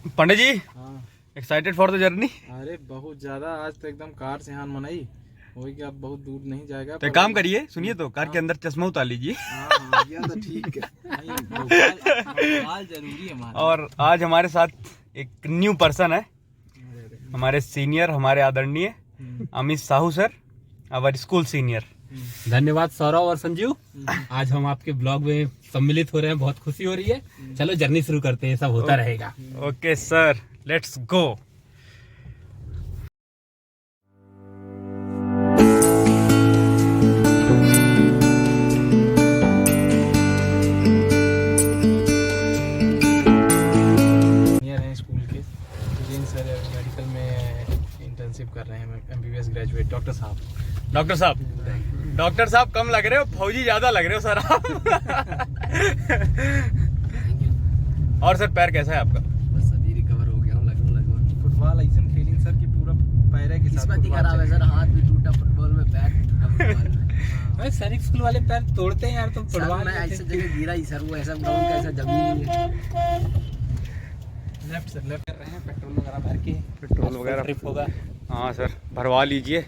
पंडित जी, हाँ। Excited for the journey? अरे बहुत ज्यादा, आज तो एकदम कार से हान मनाई वही कि अब बहुत दूर नहीं जाएगा। तो एक काम करिए, सुनिए तो कार के अंदर चश्मा उतार लीजिए। हाँ, ये तो ठीक है। नहीं, भोपाल जरूरी है हमारा। और आज हमारे साथ एक न्यू पर्सन है, हमारे सीनियर, हमारे आदरणीय Amit Sahu sir, our school senior. धन्यवाद सौरभ और संजीव। आज हम आपके ब्लॉग में सम्मिलित हो रहे हैं, बहुत खुशी हो रही है। चलो जर्नी शुरू करते हैं, सब होता रहेगा। Okay sir, let's go. School के जिन सर मेडिकल में इंटर्नशिप कर रहे हैं, MBBS ग्रेजुएट। डॉक्टर साहब कम लग रहे हो, फौजी ज्यादा लग रहे हो सर आप। और सर पैर कैसा है आपका? बस अभी रिकवर हो गया हूँ लगभग। फुटबॉल ऐसा खेलिंग सर कि पूरा पैर के साथ खराब है सर, हाथ भी टूटा फुटबॉल में, पैर टूटा फुटबॉल में। सैनिक स्कूल वाले पैर तोड़ते हैं यार, तुम फुटबॉल में ऐसे जगह गिरा ही सर, वो ऐसा ग्राउंड का ऐसा जमीन ही है। लेफ्ट कर रहे हैं, पेट्रोल वगैरह भर के, पेट्रोल वगैरह ट्रिप होगा। हाँ सर, भरवा लीजिए,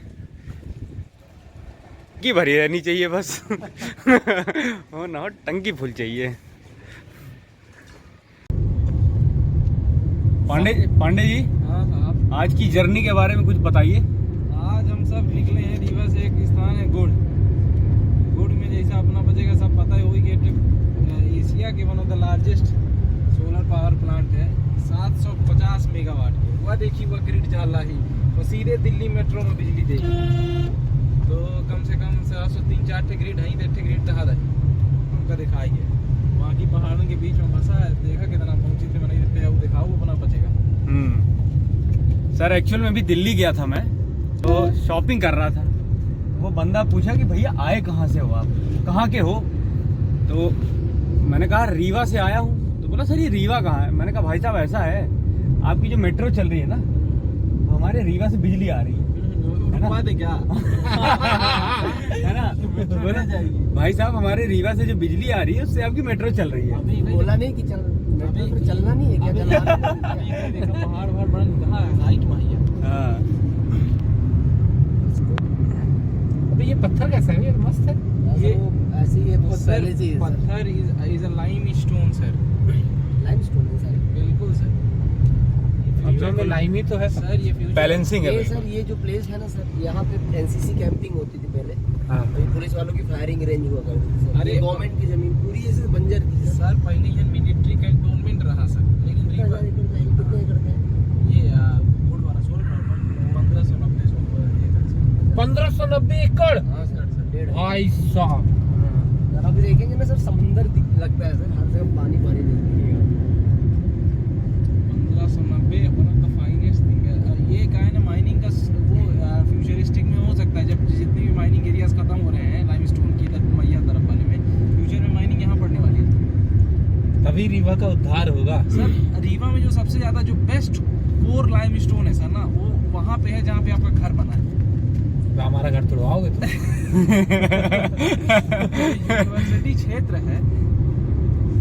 टंकी भरी रहनी चाहिए बस। हो ना, टंकी फुल चाहिए। पांडे जी, हाँ साहब, आज की जर्नी के बारे में कुछ बताइए। आज हम सब निकले हैं रीवा से। एक स्थान है गुड़ में, जैसा अपना बचेगा सब पता है, वही गेट एशिया के one of the largest solar power plant है, 750 मेगावाट के। वह देखिए, वह ग्रिड चल रही, वो सीधे दिल्ली मेट्रो में बिजली देगी। तो कम से कम 3-4 ग्रिड है, 8 ग्रिड दहा दही उनका दिखाई है। वहाँ की पहाड़ों के बीच में बसा है, देखा कितना पहुंची थे, मैंने वो दिखाओ, वो अपना बचेगा। सर एक्चुअल में भी दिल्ली गया था मैं, तो शॉपिंग कर रहा था। वो बंदा पूछा कि भैया आए कहाँ से हो आप, कहाँ के हो? तो मैंने कहा रीवा से आया हूँ। तो बोला सर ये रीवा कहाँ है? मैंने कहा भाई साहब ऐसा है, आपकी जो मेट्रो चल रही है ना, हमारे रीवा से बिजली आ रही है क्या? है ना? भाई साहब हमारे रीवा से जो बिजली आ रही है उससे आपकी मेट्रो चल रही है। बोला नहीं कि चलना नहीं है क्या? पहाड़ बड़ा हाइट में है। हाँ, अबे ये पत्थर कैसा है? ये मस्त है। ये ऐसे ही है, बहुत पहले से ही है सर। पत्थर is a limestone sir. Limestone है सर, बिल्कुल सर। अब जो लाइम ही तो है सर ये फ्यूचर बैलेंसिंग है। ये सर, ये जो प्लेस है ना सर, यहाँ पे NCC कैंपिंग होती थी पहले। हाँ। अभी पुलिस वालों की फायरिंग रेंज हुआ करती थी सर। अरे ये गवर्नमेंट की जमीन पूरी ऐसे बंजर थी सर। सर पहले ये मिलिट्री कैंटोनमेंट रहा सर, लेकिन कितने एकड़ का है? ये गुड़ वाला 1590 1590 एकड़। हाँ सर 1.5 भाई साहब, सर अभी देखेंगे ना सर, समंदर लगता है सर, हर जगह पानी पानी दिखेगा। 1590 one of the finest thing है। ये क्या है ना, माइनिंग का वो फ्यूचरिस्टिक में हो सकता है, जब जितने भी माइनिंग एरियाज खत्म हो रहे हैं लाइमस्टोन की मैया तरफ वाले में, फ्यूचर में माइनिंग यहाँ पड़ने वाली है। तभी रीवा का उद्धार होगा। सर रीवा में जो सबसे ज्यादा जो बेस्ट कोर लाइमस्टोन है सर ना, वो वहाँ पे है जहाँ पे आपका घर बना है। हमारा घर तोड़वाओगे तो? यूनिवर्सिटी क्षेत्र है,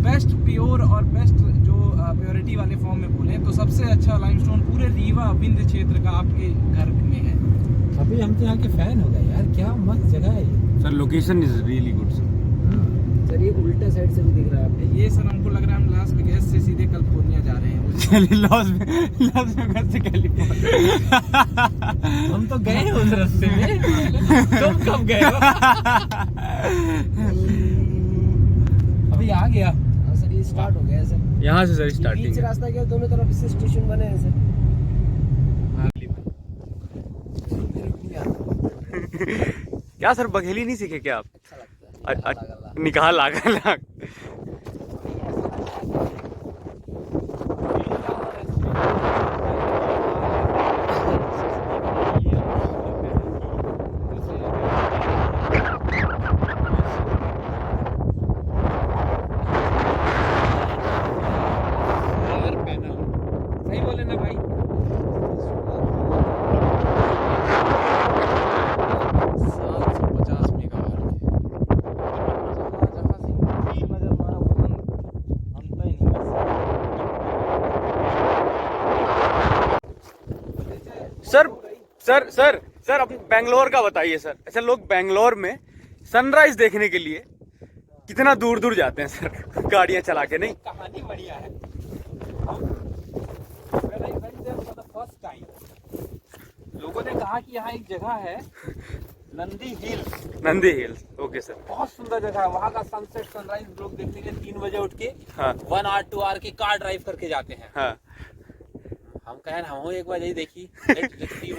बेस्ट प्योर और बेस्ट जो प्योरिटी वाले फॉर्म में बोले तो सबसे अच्छा लाइमस्टोन पूरे रीवा विंध्य क्षेत्र का आपके घर में है। अभी हम तो यहाँ के फैन हो गए यार, क्या मस्त जगह है ये। Sir location is really good sir. Sir ये उल्टा साइड से भी दिख रहा है आपको। ये सर हमको लग रहा है हम लास वेगास से सीधे कैलिफोर्निया जा रहे हैं। लॉस वेगास से कैलिफोर्निया। हम तो गए हैं उस रास्ते में। तुम कब गए हो? अभी आ गया। हाँ सर, ये स्टार्ट हो गया है सर। यहाँ से सर बीच स्टार्टिंग है। रास्ता गया, दोनों तरफ इससे स्टेशन बने हैं सर। क्या सर बघेली नहीं सीखे क्या आप? अच्छा लगता है। निकाह लाग। सही बोले ना भाई? 750 megawatt. Sir sir sir sir अब बेंगलोर का बताइए सर। अच्छा, लोग बेंगलोर में सनराइज देखने के लिए कितना दूर दूर जाते हैं सर गाड़ियां चला के। नहीं, कहानी बढ़िया है। फर्स्ट टाइम लोगों ने कहा कि यहाँ एक जगह है Nandi hills. Nandi hills, okay sir. बहुत सुंदर जगह है, वहाँ का सनसेट सनराइज लोग देखने के लिए 3 बजे उठ के हाँ 1 आवर 2 आवर की कार ड्राइव करके जाते हैं। हाँ हम कहें हम एक बार यही देखी, let's see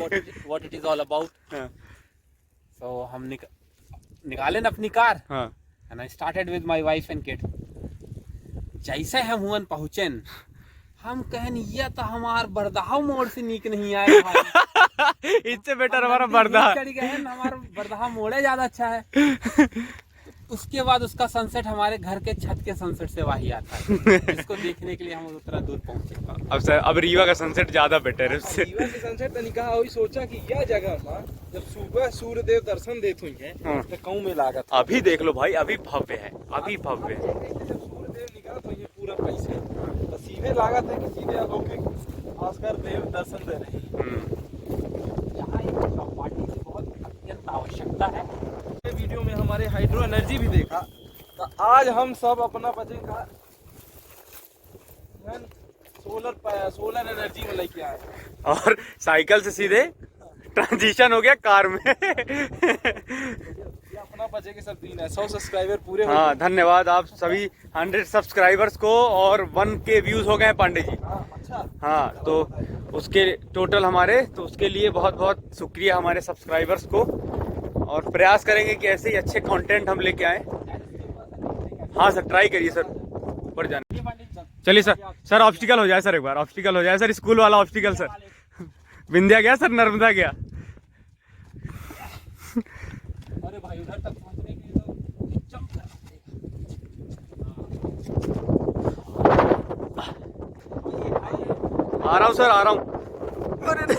what it is all about। हाँ So हम निकाले न अपनी कार हाँ and I started with my wife and kid। जैसे हम हुन पहुंचन, हम कहन ये तो हमार बरदाह मोड़ से नीक नहीं आए भाई। इससे बेटर हमारा बरदा। हमारा बरदाह मोड़े ज्यादा अच्छा है। उसके बाद उसका सनसेट हमारे घर के छत के सनसेट से वही आता है, जिसको देखने के लिए हम उतना दूर पहुंचे। अब सर अब रीवा का सनसेट ज्यादा बेटर है उससे। रीवा के सनसेट तनी कहा वही सोचा कि यह जगह में जब सुबह सूर्यदेव दर्शन देते हुए तो कहूं में लागत। अभी देख लो भाई, अभी भव्य है, अभी भव्य है। जब सूर्यदेव निकलत हुए पूरा पैसे तो सीधे लागत है कि सीधे अलौकिक भास्कर देव दर्शन दे रहे हैं। यहाँ एक चौपाटी की बहुत अत्यंत आवश्यकता है। वीडियो में हमारे हाइड्रो एनर्जी भी देखा, तो आज हम सब अपना बचेगा सोलर एनर्जी में लेके आए और साइकिल से सीधे ट्रांजिशन हो गया कार में। ये अपना बचे के सब दिन है। 100 सब्सक्राइबर पूरे हो हाँ, गए। धन्यवाद आप सभी 100 सब्सक्राइबर्स को, और 1K व्यूज हो गए हैं पांडे जी। अच्छा, हाँ, तो उसके टोटल हमारे, तो उसके लिए बहुत बहुत शुक्रिया हमारे सब्सक्राइबर्स को, और प्रयास करेंगे कि ऐसे ही अच्छे कंटेंट हम लेके आए। हाँ सर, ट्राई करिए सर ऊपर जाने। चलिए सर, सर ऑब्स्टिकल हो जाए सर, एक बार ऑब्स्टिकल हो जाए सर, स्कूल वाला ऑब्स्टिकल सर। विंध्या गया सर, नर्मदा गया। अरे भाई उधर तक पहुंचने के लिए तो जंप आ रहा हूँ सर, आ रहा हूँ। अरे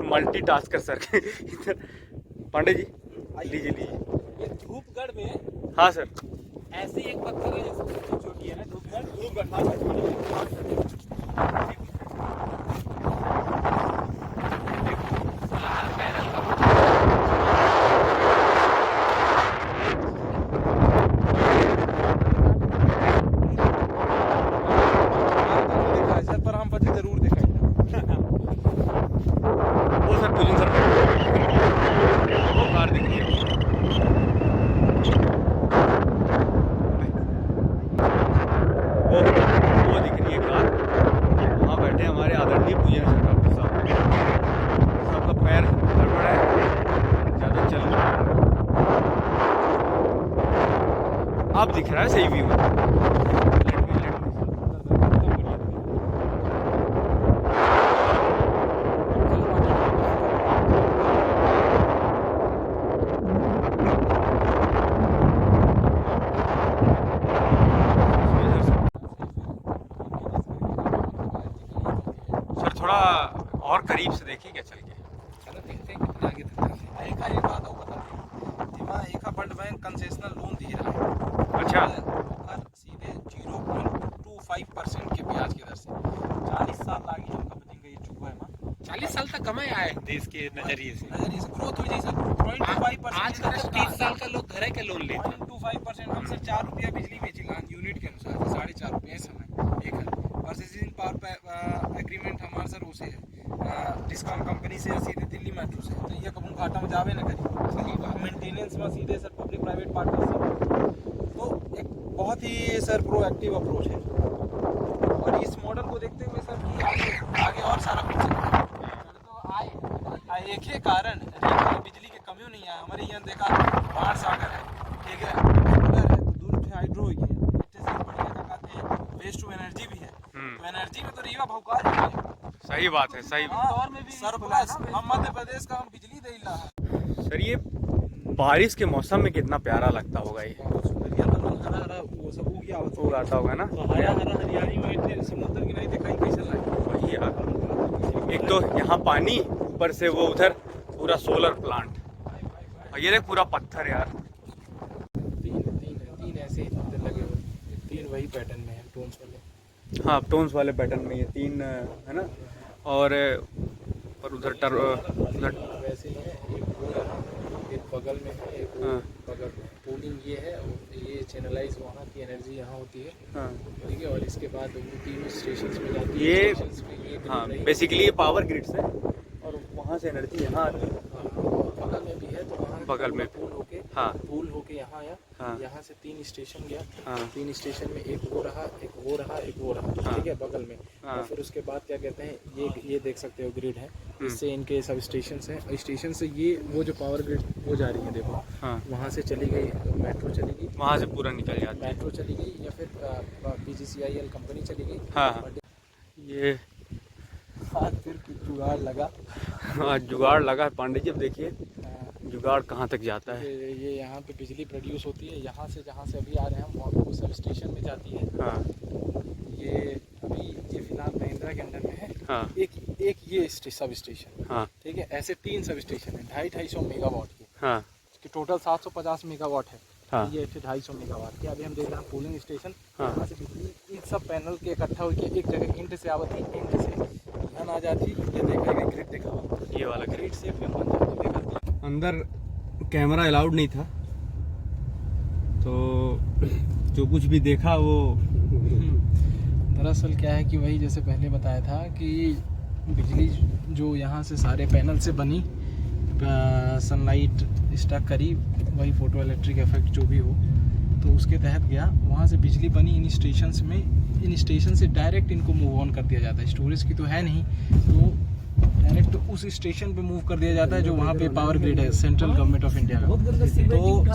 मल्टीटास्कर सर। पांडे जी लीजिए लीजिए। ये धूपगढ़ में हाँ सर, ऐसे एक पत्थर है जो सबसे छोटी है ना, धूपगढ़। सर पर हम बचे जरूर दिखाएंगे। वो सर पूजन सर, वो कार दिख रही है। वो दिख रही है कार। वहाँ बैठे हमारे आदरणीय पूजन सर डॉक्टर साहब। सबका पैर गड़बड़ है, ज़्यादा चल रहा है। अब दिख रहा है सही व्यू। थोड़ा और करीब से देखिए क्या चल के। चलो देखते हैं कितना आगे तक जाते हैं। एक बात और बता दें, जिमा एक वर्ल्ड बैंक कंसेशनल लोन दे रहा है। अच्छा, और सीधे 0.25% के ब्याज की दर से 40 साल लागी जो कंपनी ये चुका है मां। 40 साल तक कमाए आए देश के नजरिए से। नजरिए से ग्रोथ हो जैसे 0.25% आज का 30 साल का लोग घर के लोन लेते हैं। 0.25% हम सर 4 रुपया बिजली बेची यूनिट के अनुसार 4.5 रुपये समय एक है। परचेसिंग पावर एग्रीमेंट हमारे सर उसे है डिस्कॉम कंपनी से सीधे दिल्ली मेट्रो से, तो ये कभी घाटा में जावे ना करी। मेंटेनेंस में सीधे सर पब्लिक प्राइवेट पार्टनरशिप, तो एक बहुत ही सर प्रोएक्टिव अप्रोच है। और इस मॉडल को देखते हुए सर कि आगे और सारा कुछ चलेगा। तो आए एक ही कारण बिजली की कमी नहीं है हमारे यहाँ। देखा बाढ़ सागर है, ठीक है, उधर है तो दूर से हाइड्रो हो गया, बढ़िया का कहते हैं वेस्ट टू एनर्जी भी है। तो एनर्जी में तो रीवा भौकाल है। सही बात है, सही। दौर में भी सरप्लस हम मध्य प्रदेश का हम बिजली दे रहा है। सर ये बारिश के मौसम में कितना प्यारा लगता होगा ये। हरा हरा वो सब हो गया वो गाता होगा ना। तो हरा हरा हरियाली में इतने समुद्र की नहीं दिखाई कैसे लगे। वही यार, एक तो यहाँ पानी, ऊपर से वो उधर पूरा सोलर प्लांट, और ये देख पूरा पत्थर यार। तीन ऐसे लगे हुए, तीन वही पैटर्न में है, टोन्स वाले। हाँ, टोन्स वाले पैटर्न में ये 3 है ना। और और उधर उधर वैसे ही है, एक वो रहा, एक बगल में है, एक वो हाँ। बगल में। पूलिंग ये है और ये चैनलाइज वहाँ की एनर्जी यहाँ होती है, हाँ ठीक है। और इसके बाद वो तीनों स्टेशन में जाती है। ये स्टेशंस में ये हाँ grid रही। बेसिकली ये पावर ग्रिड्स है और वहाँ से एनर्जी यहाँ आती है। हाँ, बगल में भी है, तो वहाँ बगल में। पूल होके, हाँ पूल होके यहाँ आया। हाँ। यहाँ से 3 स्टेशन गया। हाँ 3 स्टेशन में एक वो रहा, एक वो रहा, एक वो रहा, हाँ। ठीक है, बगल में। हाँ। और फिर उसके बाद क्या कहते हैं, ये देख सकते हो ग्रिड है, इससे इनके सब स्टेशन हैं। स्टेशन से ये वो जो पावर ग्रिड वो जा रही है, देखो हाँ वहाँ से चली गई, मेट्रो चली गई, वहाँ से पूरा निकल जाता है। मेट्रो चली गई, या फिर PGCIL कंपनी चली गई। हाँ हाँ ये आज फिर जुगाड़ लगा। आज जुगाड़ लगा पांडे जी। अब देखिए जुगाड़ कहाँ तक जाता है। ये यहाँ पे बिजली प्रोड्यूस होती है, यहाँ से जहाँ से अभी आ रहे हैं हम, वो सब स्टेशन में जाती है। हाँ ये अभी ये फिलहाल महिंद्रा के अंडर में है। हाँ एक ये सब स्टेशन, हाँ ठीक है। ऐसे 3 सब स्टेशन है 250 मेगावाट के, हाँ इसकी टोटल 750 मेगावाट है। हाँ ये फिर 250 मेगावाट के। अभी हम देख रहे हैं पोलिंग स्टेशन, हाँ। यहाँ से बिजली इन सब पैनल के इकट्ठा होकर एक जगह इंड से आवती, इंड से यहाँ आ जाती। ये देखा गया ग्रिड देखा हुआ, ये वाला ग्रिड से फिर बन जाती, देखा। अंदर कैमरा अलाउड नहीं था तो जो कुछ भी देखा वो दरअसल क्या है कि वही जैसे पहले बताया था कि बिजली जो यहाँ से सारे पैनल से बनी, सनलाइट स्टक करी, वही फोटो इलेक्ट्रिक इफेक्ट जो भी हो, तो उसके तहत गया वहाँ से बिजली बनी इन स्टेशंस में। इन स्टेशन से डायरेक्ट इनको मूव ऑन कर दिया जाता है, स्टोरेज की तो है नहीं, तो डायरेक्ट उस स्टेशन पे मूव कर दिया जाता है जो वहाँ पे पावर ग्रिड है, सेंट्रल गवर्नमेंट ऑफ इंडिया का। तो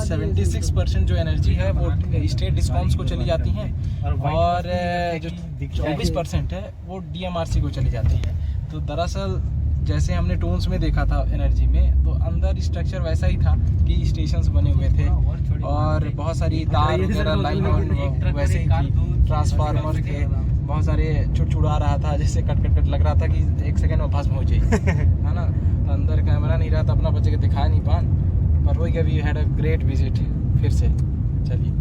76% जो एनर्जी है वो स्टेट डिस्कॉम्स को चली जाती है, और जो 24% है वो DMRC को चली जाती है। तो दरअसल जैसे हमने टोन्स में देखा था एनर्जी में, तो अंदर स्ट्रक्चर वैसा ही था कि स्टेशंस बने हुए थे और बहुत सारी तार वगैरह लाइन वैसे ही थी, ट्रांसफार्मर थे, बहुत सारे छुड़छुड़ा रहा था, जैसे कट कट कट लग रहा था कि 1 सेकंड में भस्म हो जाए, है ना। तो अंदर कैमरा नहीं रहा था, अपना बच्चे को दिखा नहीं पान, पर वही we had a great visit फिर से। चलिए।